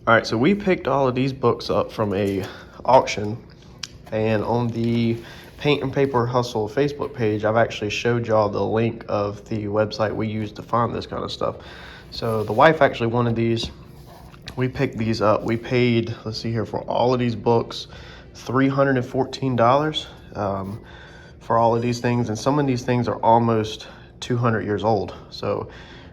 All right, so we picked all of these books up from a auction, and on the Paint and Paper Hustle Facebook page, I've actually showed y'all the link of the website we use to find this kind of stuff. So the wife actually wanted these. We picked these up. We paid, let's see here, for all of these books, $314 for all of these things. And some of these things are almost 200 years old. So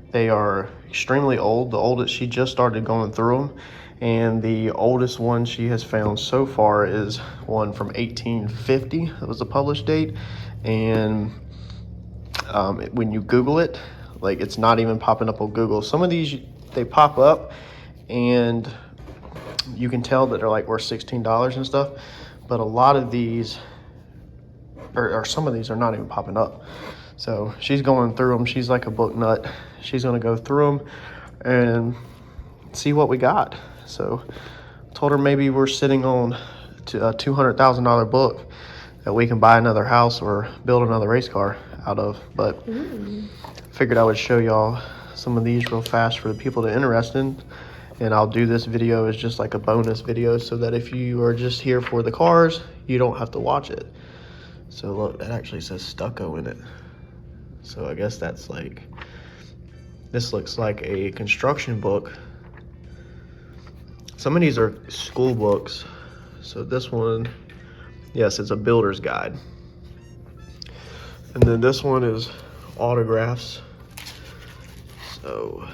they are extremely old. The oldest, she just started going through them. And the oldest one she has found so far is one from 1850. That was the published date. And when you Google it, like, it's not even popping up on Google. Some of these, they pop up and you can tell that they're like worth $16 and stuff. But a lot of these, or some of these, are not even popping up. So she's going through them. She's like a book nut. She's going to go through them and see what we got. So told her maybe we're sitting on a $200,000 book that we can buy another house or build another race car out of. But figured I would show y'all some of these real fast for the people that are interested. And I'll do this video as just like a bonus video so that if you are just here for the cars, you don't have to watch it. So look, that actually says stucco in it. So I guess that's like, this looks like a construction book. Some of these are school books. So this one, yes, it's a builder's guide. And then this one is autographs. So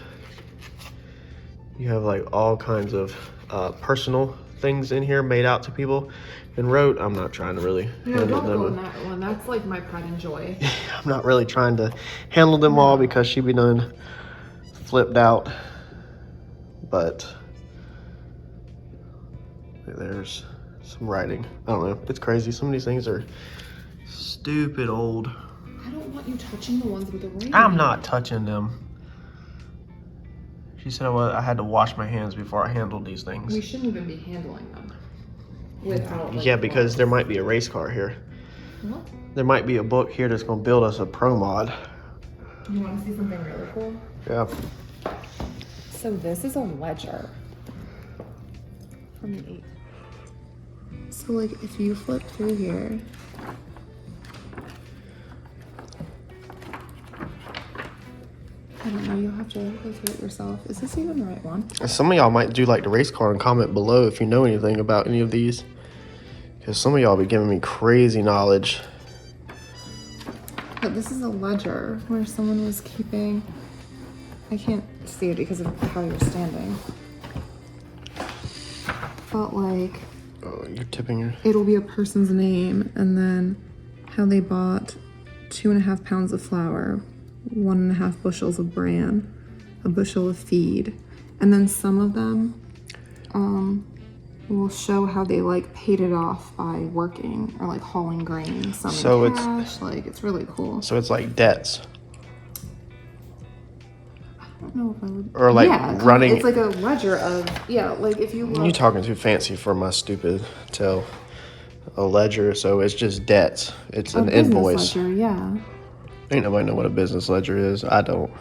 you have like all kinds of personal things in here made out to people and wrote. I'm not trying to really handle them. On that one. That's like my pride and joy. I'm not really trying to handle them all because she be done flipped out. But there's some writing. I don't know. It's crazy. Some of these things are stupid old. I don't want you touching the ones with the ring. I'm not touching them. She said I had to wash my hands before I handled these things. We shouldn't even be handling them without. Like, yeah, because there might be a race car here. What? There might be a book here that's going to build us a pro mod. You want to see something really cool? Yeah. So this is a ledger from the 8th. So like if you flip through here, I don't know, you'll have to go through it yourself. Is this even the right one? Some of y'all might do like the race car and comment below if you know anything about any of these. Because some of y'all be giving me crazy knowledge. But this is a ledger where someone was keeping, I can't see it because of how you're standing. But like, Oh, you're tipping your... it'll be a person's name and then how they bought 2.5 pounds of flour, 1.5 bushels of bran, a bushel of feed, and then some of them will show how they like paid it off by working or like hauling grain. Some So in cash, like it's really cool. So it's like debts. I don't know if I would. Or like running... It's like a ledger of, yeah, like if you look. You're talking too fancy for my stupid tail. A ledger, so it's just debts. It's an invoice. Ledger, yeah. Ain't nobody know what a business ledger is. I don't.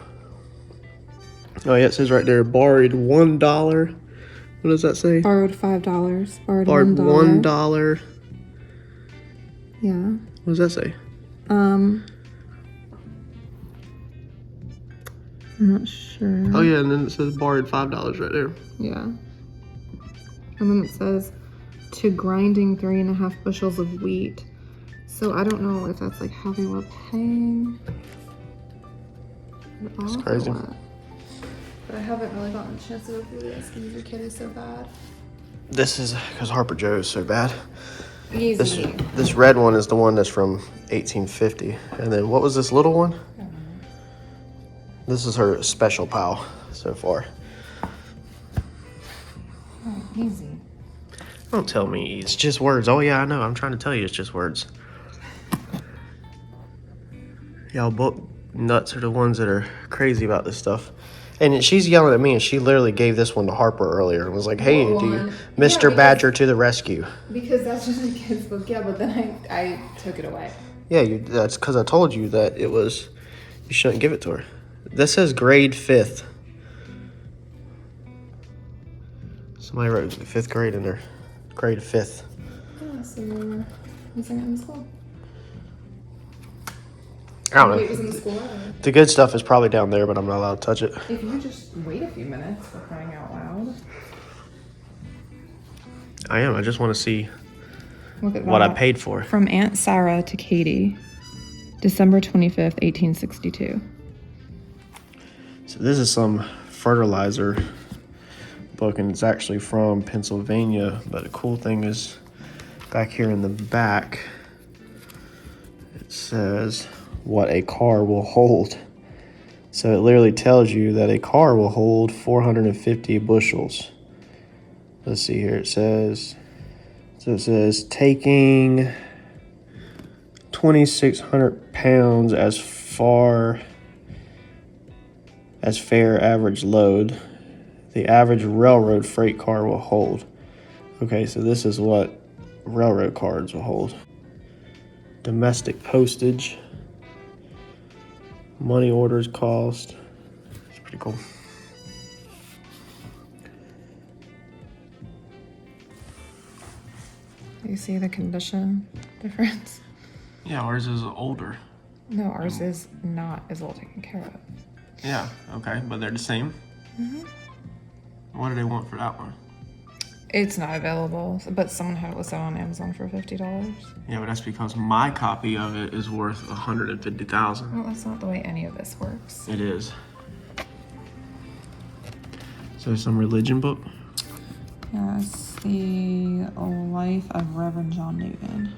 Oh yeah, it says right there, borrowed $1. What does that say? Borrowed $5. Borrowed $1. Yeah. What does that say? I'm not sure. Oh yeah, and then it says borrowed $5 right there. Yeah. And then it says to grinding 3.5 bushels of wheat. So I don't know if that's like how they were paying. It's crazy. But I haven't really gotten a chance to go through this because your kid is so bad. This is because Harper Joe is so bad. Easy. This red one is the one that's from 1850. And then what was this little one? This is her special pal so far. Oh, easy. Don't tell me it's just words. Oh yeah, I know. I'm trying to tell you it's just words. Y'all book nuts are the ones that are crazy about this stuff. And she's yelling at me, and she literally gave this one to Harper earlier and was like, hey, Mr. Badger to the rescue. Because that's just a kid's book, yeah, but then I took it away. Yeah, that's because I told you that it was, you shouldn't give it to her. This says grade 5th. Somebody wrote 5th grade in there. Grade 5th. Yeah, so we're using it in school. I don't Maybe it was in know. the school library. The good stuff is probably down there, but I'm not allowed to touch it. If you just wait a few minutes for crying out loud. I am. I just want to see Look at what I that. paid for. From Aunt Sarah to Katie, December 25th, 1862. So this is some fertilizer book, and it's actually from Pennsylvania. But the cool thing is, back here in the back, it says what a car will hold. So it literally tells you that a car will hold 450 bushels. Let's see here. It says taking 2,600 pounds as far as fair average load, the average railroad freight car will hold. Okay, so this is what railroad cars will hold. Domestic postage, money orders cost. It's pretty cool. You see the condition difference? Yeah, ours is older. No, ours is not as well taken care of. Yeah, okay, but they're the same. Mm-hmm. What do they want for that one? It's not available, but someone had it listed on Amazon for $50. Yeah, but that's because my copy of it is worth $150,000. Well, that's not the way any of this works. It is. So some religion book. Yes, the life of Reverend John Newton.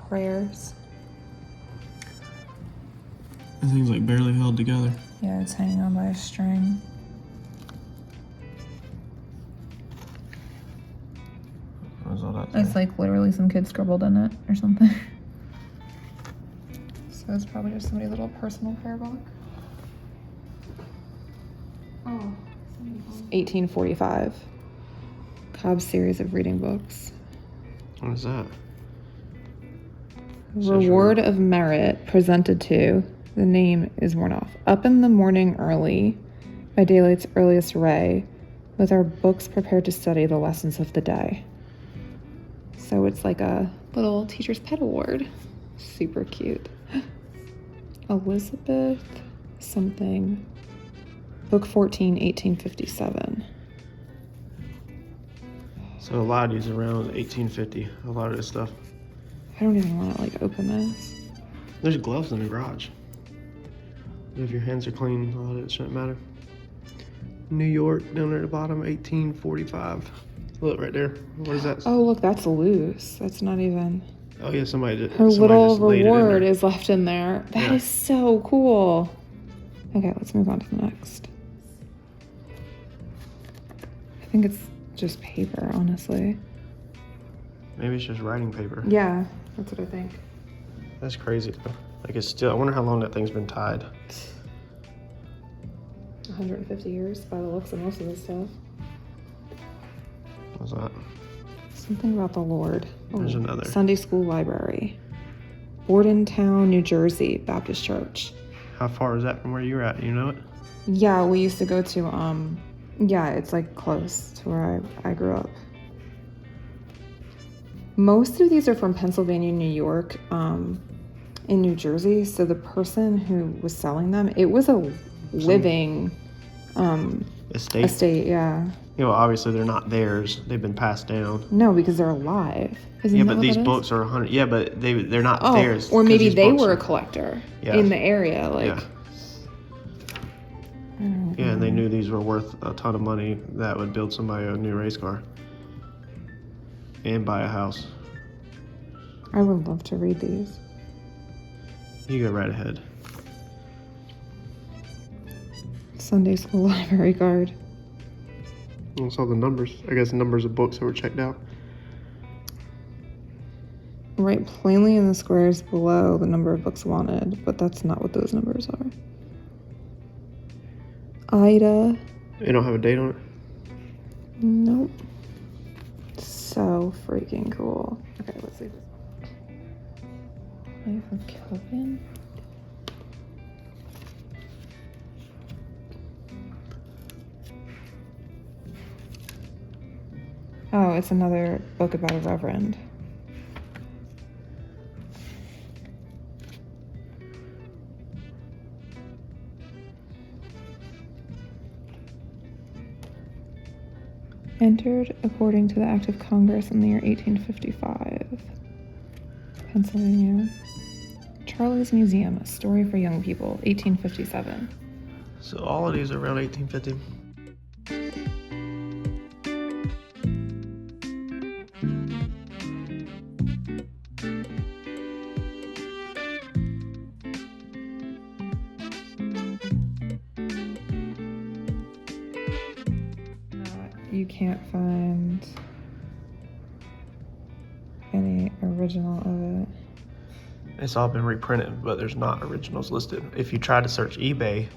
Prayers. And things like barely held together. Yeah, it's hanging on by a string. What's all that? It's like literally some kid scribbled in it or something. So it's probably just somebody's little personal prayer book. Oh. 1845. Cobb's series of reading books. What is that? Reward of merit presented to, the name is worn off. Up in the morning early, by daylight's earliest ray, with our books prepared to study the lessons of the day. So it's like a little teacher's pet award. Super cute. Elizabeth something. Book 14, 1857. So a lot of these around 1850. A lot of this stuff. I don't even want to like open this. There's gloves in the garage. If your hands are clean, a lot of it shouldn't matter. New York, down there at the bottom, 1845. Look right there. What is that? Oh, look, that's loose. That's not even. Oh yeah, somebody did. Her somebody little just laid it in reward there. is left in there. That Yeah. is so cool. Okay, let's move on to the next. I think it's just paper, honestly. Maybe it's just writing paper. Yeah, that's what I think. That's crazy though. Like it's still. I wonder how long that thing's been tied. 150 years by the looks of most of this stuff. What's that? Something about the Lord. There's another. Sunday School Library. Bordentown, New Jersey Baptist Church. How far is that from where you're at? You know it? Yeah, we used to go to, yeah, it's like close to where I grew up. Most of these are from Pennsylvania, New York, in New Jersey. So the person who was selling them, it was a living Estate. Yeah. You know, obviously they're not theirs. They've been passed down. No, because they're alive. Isn't Yeah, that but what these that is? books are 100. Yeah, but they're not Oh, theirs. or 'cause maybe these they books were are- a collector Yeah. in the area. Like, Yeah. Yeah, and they knew these were worth a ton of money that would build somebody a new race car and buy a house. I would love to read these. You go right ahead. Sunday School Library Guard. I saw the numbers. I guess numbers of books that were checked out. Write plainly in the squares below the number of books wanted, but that's not what those numbers are. Ida. They don't have a date on it. Nope. So freaking cool. Okay, let's see this. Life of Kelvin. Oh, it's another book about a reverend. Entered according to the Act of Congress in the year 1855. Pennsylvania. Charlie's Museum, a story for young people, 1857. So all of these are around 1850. You can't find any original of it. It's all been reprinted, but there's not originals listed. If you try to search eBay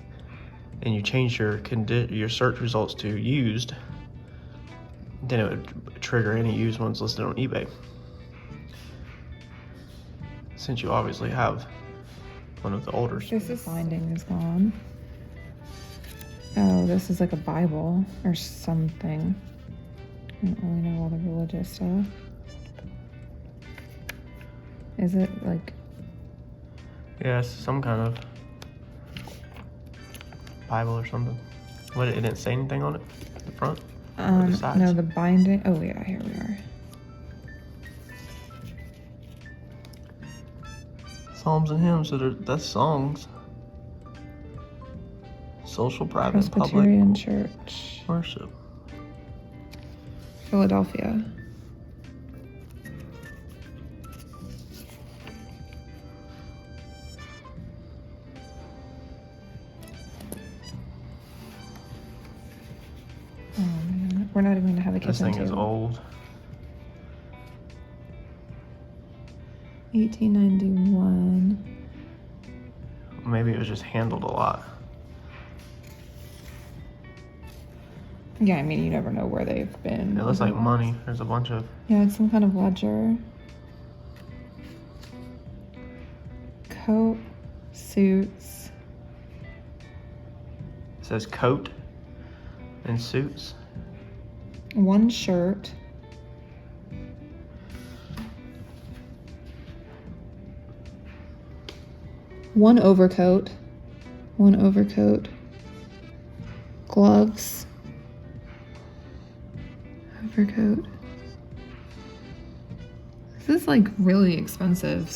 and you change your search results to used, then it would trigger any used ones listed on eBay. Since you obviously have one of the older. This is finding is gone. Oh, this is like a Bible or something. I don't really know all the religious stuff. Is it like... Yeah, it's some kind of Bible or something. What, it didn't say anything on it? The front? Or the sides? No, the binding. Oh yeah, here we are. Psalms and hymns, so that's songs. Social, private, Presbyterian public Church, worship. Philadelphia. Oh man, we're not even gonna have a kitchen This thing table. is old. 1891. Maybe it was just handled a lot. Yeah, I mean, you never know where they've been. It looks like money. There's a bunch of... Yeah, it's some kind of ledger. Coat, suits. It says coat and suits. One shirt. One overcoat. One overcoat. Gloves. Overcoat. This is like really expensive.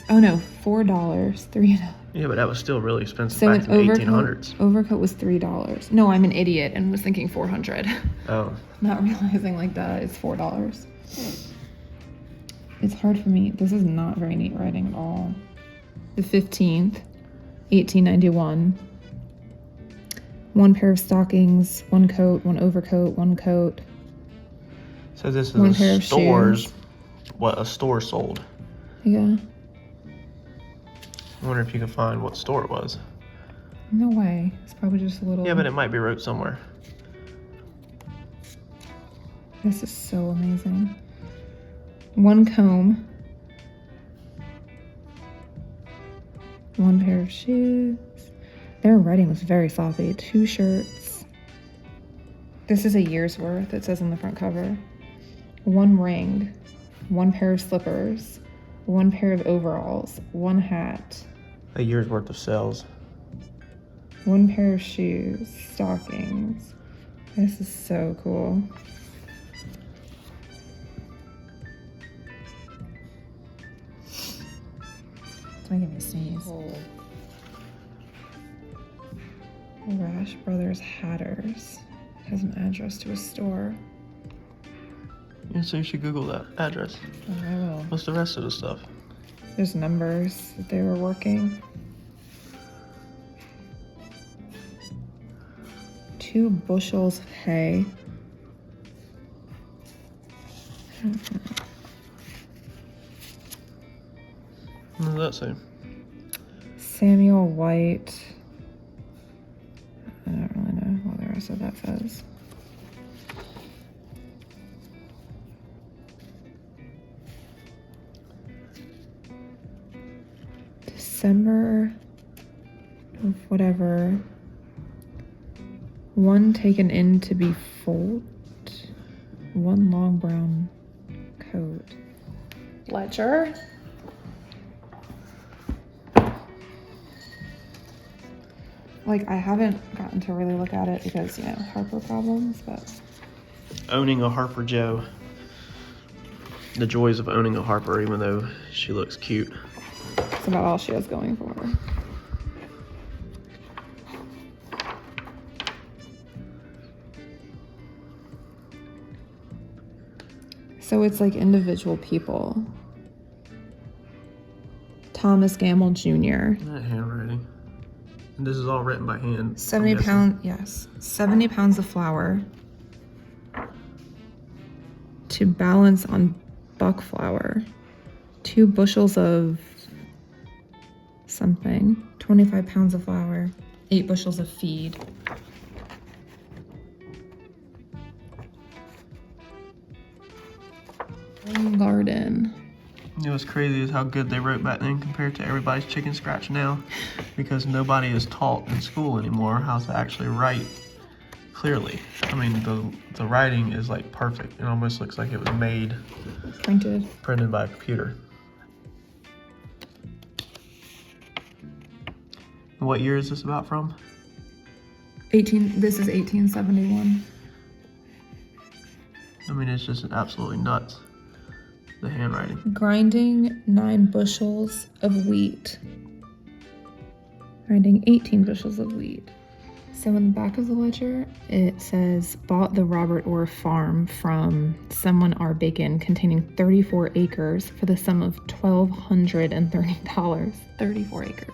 Oh no, $4. $3. Yeah, but that was still really expensive So back an in the overcoat, 1800s. overcoat was $3. No, I'm an idiot and was thinking $400. Oh. Not realizing like that is $4. It's hard for me. This is not very neat writing at all. The 15th, 1891. One pair of stockings, one coat, one overcoat, one coat. So this is One pair of stores. shoes. What a store sold. Yeah. I wonder if you can find what store it was. No way. It's probably just a little... Yeah, but it might be wrote somewhere. This is so amazing. One comb. One pair of shoes. Their writing was very sloppy. 2 shirts. This is a year's worth, it says on the front cover. 1 ring. 1 pair of slippers. 1 pair of overalls. 1 hat. A year's worth of sales. 1 pair of shoes. Stockings. This is so cool. It's making me sneeze. Rash Brothers Hatters. It has an address to a store. Yeah, so you should Google that address. Oh, I will. What's the rest of the stuff? There's numbers that they were working. 2 bushels of hay. What does that say? Samuel White. I don't really know what the rest of that says. December of whatever. 1 taken in to be fold. one long brown coat. Ledger. Like, I haven't gotten to really look at it because, you know, Harper problems, but... Owning a Harper Joe. The joys of owning a Harper, even though she looks cute. That's about all she has going for her. So it's like individual people. Thomas Gamble Jr. That handwriting. And this is all written by hand. 70 pounds, yes. 70 pounds of flour to balance on buck flour. 2 bushels of something. 25 pounds of flour. 8 bushels of feed. Garden. It was crazy as how good they wrote back then compared to everybody's chicken scratch now, because nobody is taught in school anymore how to actually write clearly. I mean, the writing is like perfect. It almost looks like it was made printed by a computer. And what year is this about from? This is 1871. I mean, it's just absolutely nuts. The handwriting. Grinding 9 bushels of wheat. Grinding 18 bushels of wheat. So in the back of the ledger, it says, bought the Robert Orr farm from someone R. Bacon containing 34 acres for the sum of $1,230. 34 acres.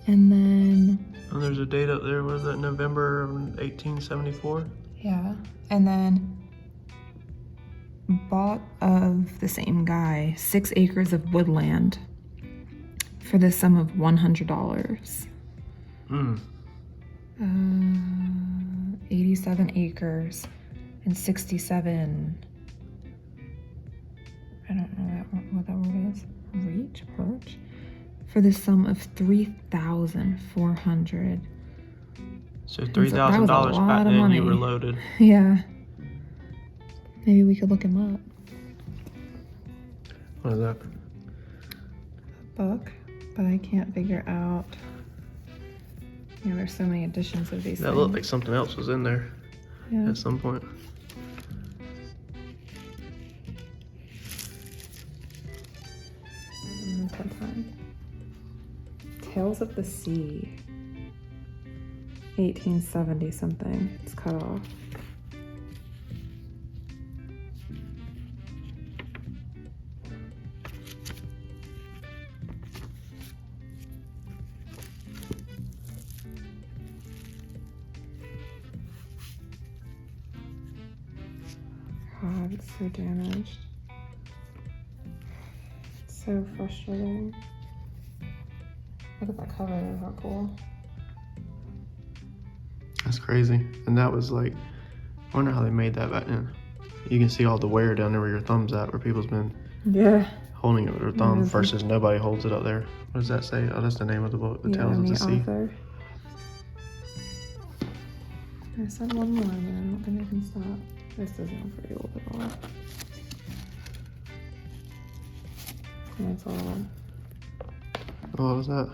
And then... And there's a date up there, was that November of 1874? Yeah. And then... bought of the same guy 6 acres of woodland for the sum of $100. 87 acres and 67. I don't know what that word is. Perch for the sum of $3,400. So $3,000 back then you were loaded. Yeah. Maybe we could look him up. What is that? Book, but I can't figure out. You know, there's so many editions of these That things. looked like something else was in there Yeah. at some point. Tales of the Sea. 1870 something. It's cut off. God, it's so damaged. It's so frustrating. Look at that cover, how cool. That's crazy. And that was like, I wonder how they made that back then. You can see all the wear down there where your thumb's at, where people's been holding it with their thumb versus nobody holds it up there. What does that say? Oh, that's the name of the book, The Tales of the Sea. Author. I said one more, but I don't think I can stop. This doesn't look very old at all. Yeah, it's all. Oh, what was that?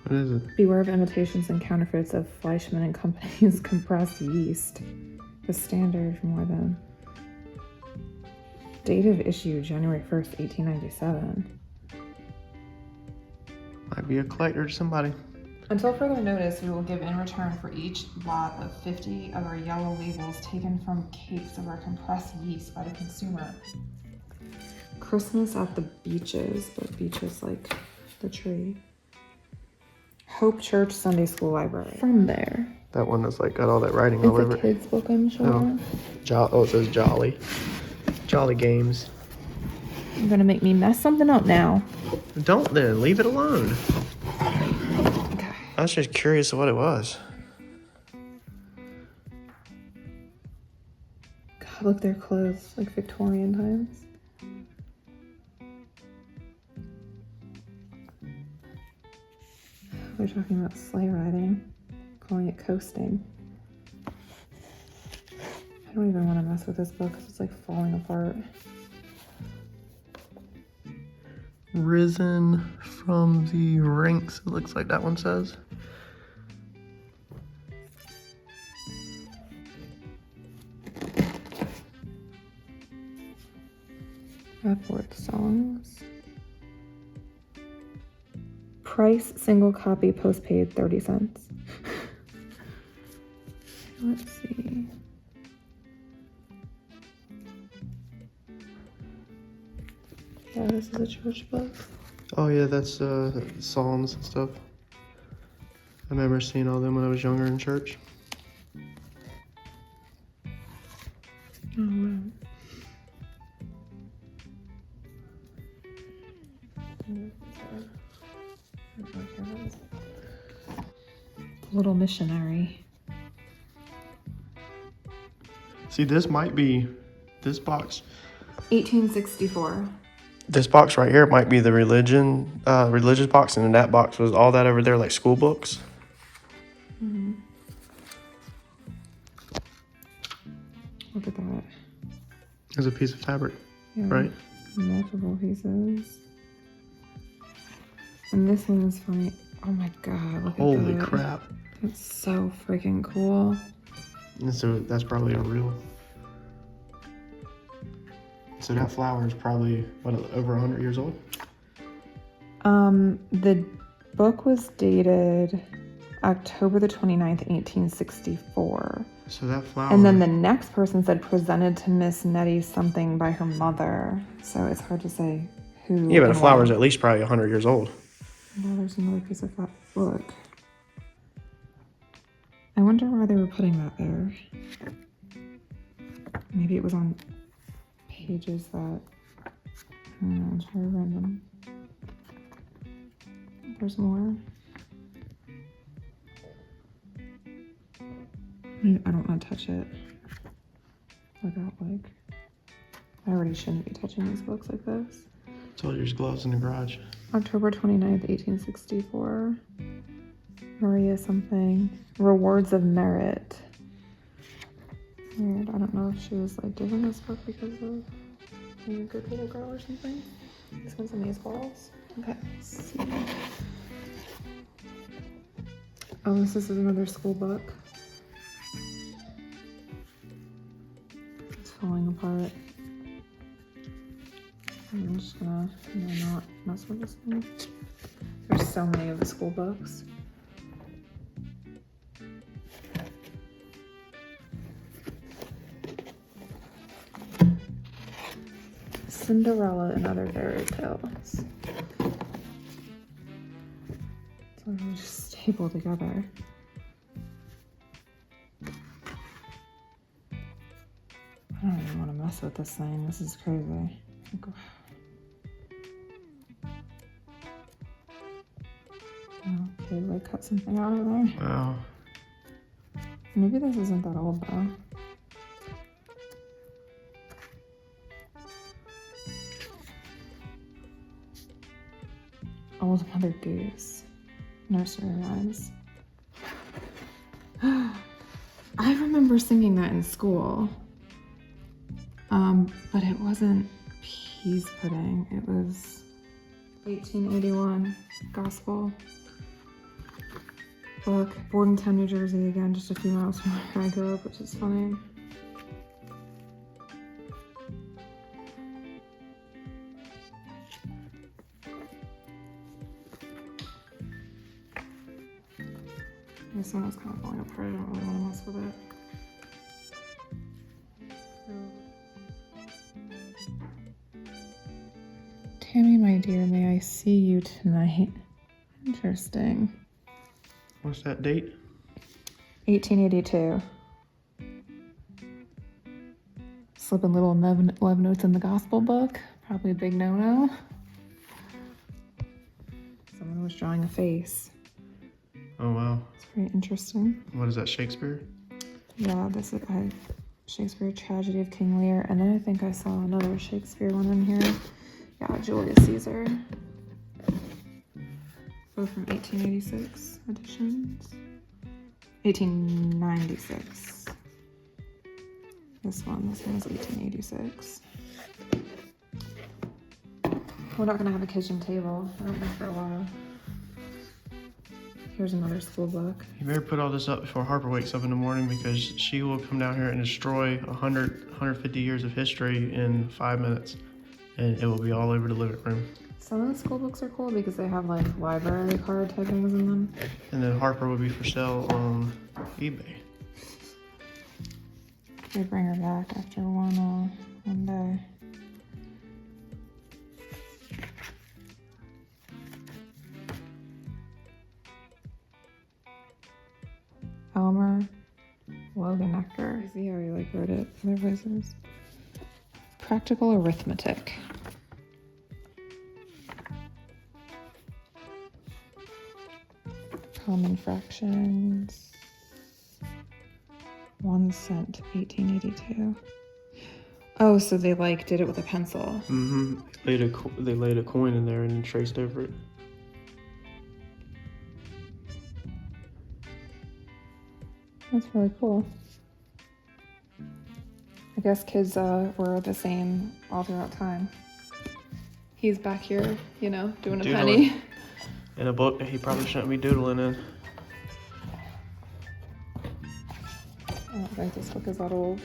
What is it? Beware of imitations and counterfeits of Fleischmann and Company's compressed yeast. The standard for more than. Date of issue, January 1st, 1897. Might be a collector to somebody. Until further notice, we will give in return for each lot of 50 of our yellow labels taken from cakes of our compressed yeast by the consumer. Christmas at the Beaches, but beaches like the tree. Hope Church Sunday School Library. From there. That one that's like got all that writing all over It's a kid's book, I'm sure. Oh, it says Jolly. Jolly Games. You're gonna make me mess something up now. Don't then, leave it alone. Okay. I was just curious of what it was. God, look, they're clothes like Victorian times. Probably talking about sleigh riding, calling it coasting. I don't even want to mess with this book because it's like falling apart. Risen from the ranks, it looks like that one says. Upward songs. Price single copy postpaid 30 cents. Let's see. Yeah, this is a church book. Oh yeah, that's Psalms and stuff. I remember seeing all them when I was younger in church. Oh wow. Little missionary. See, this might be this box. 1864. This box right here might be the religious box, and in that box was all that over there, like school books. Mm-hmm. Look at that. There's a piece of fabric, Yeah, right? multiple pieces. And this one is funny. Oh my god, look Holy at that. crap. That's so freaking cool. And so that's probably a real. So that flower is probably, what, over 100 years old? The book was dated October the 29th, 1864. So that flower. And then the next person said presented to Miss Nettie something by her mother. So it's hard to say who. Yeah, but the and flower is what. at least probably 100 years old. Well, there's another piece of that book. I wonder why they were putting that there. Maybe it was on pages that, I don't know, it's very random. There's more. I don't want to touch it without, like, I already shouldn't be touching these books like this. Told you there's gloves in the garage. October 29th, 1864. Maria something. Rewards of Merit. Weird. I don't know if she was like given this book because of being a good little girl or something. This one's in these balls. Okay, let's see. Oh, this is another school book. It's falling apart. I'm just gonna not mess with this thing. There's so many of the school books. Cinderella and Other Fairy Tales. So they're just stapled together. I don't even want to mess with this thing. This is crazy. Okay, like cut something out of there. Wow. Maybe this isn't that old though. Old Mother Goose. Nursery rhymes. I remember singing that in school. But it wasn't peas pudding. It was 1881 gospel book. Bordentown, New Jersey, again, just a few miles from where I grew up, which is funny. This one was kind of falling apart. I don't really want to mess with it. Tammy, my dear, may I see you tonight? Interesting. What's that date? 1882. Slipping little love notes in the gospel book. Probably a big no-no. Someone was drawing a face. Oh, wow. It's very interesting. What is that, Shakespeare? Yeah, this is Shakespeare, Tragedy of King Lear. And then I think I saw another Shakespeare one in here. Yeah, Julius Caesar. Both from 1886 editions. 1896. This one is 1886. We're not gonna have a kitchen table, I don't think, for a while. Here's another school book. You better put all this up before Harper wakes up in the morning, because she will come down here and destroy 150 years of history in 5 minutes. And it will be all over the living room. Some of the school books are cool because they have like library card type things in them. And then Harper will be for sale on eBay. They bring her back after one day. Elmer Loganecker. See how he like wrote it other places. Practical arithmetic. Common fractions. 1 cent, 1882. Oh, so they like did it with a pencil. Mm-hmm. They laid a coin in there and then traced over it. That's really cool. I guess kids were the same all throughout time. He's back here, you know, doing a penny. In a book that he probably shouldn't be doodling in. I don't think this book is that old.